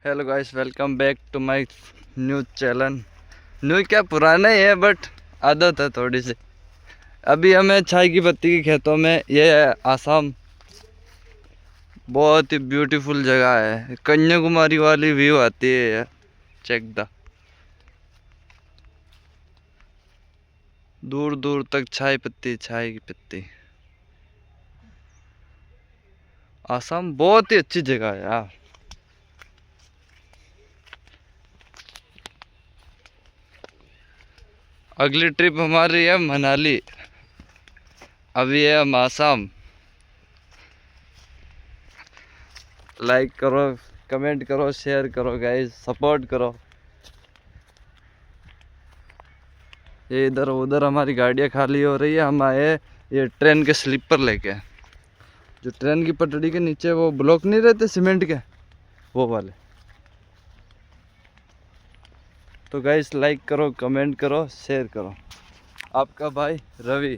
Hello guys, welcome back to my new channel. New क्या, पुराना ही है बट आदत है थोड़ी सी। अभी हमें चाय की पत्ती के खेतों में, ये है आसाम। बहुत ही ब्यूटीफुल जगह है, कन्याकुमारी वाली व्यू आती है। चेक द, दूर दूर तक चाय पत्ती, चाय की पत्ती। आसाम बहुत ही अच्छी जगह है यार। अगली ट्रिप हमारी है मनाली। अभी है हम आसाम। लाइक करो, कमेंट करो, शेयर करो गाइस, सपोर्ट करो। ये इधर उधर हमारी गाड़ियाँ खाली हो रही है। हम आए ये ट्रेन के स्लीपर लेके, जो ट्रेन की पटड़ी के नीचे वो ब्लॉक नहीं रहते सीमेंट के, वो वाले। तो गाइस लाइक करो, कमेंट करो, शेयर करो। आपका भाई रवि।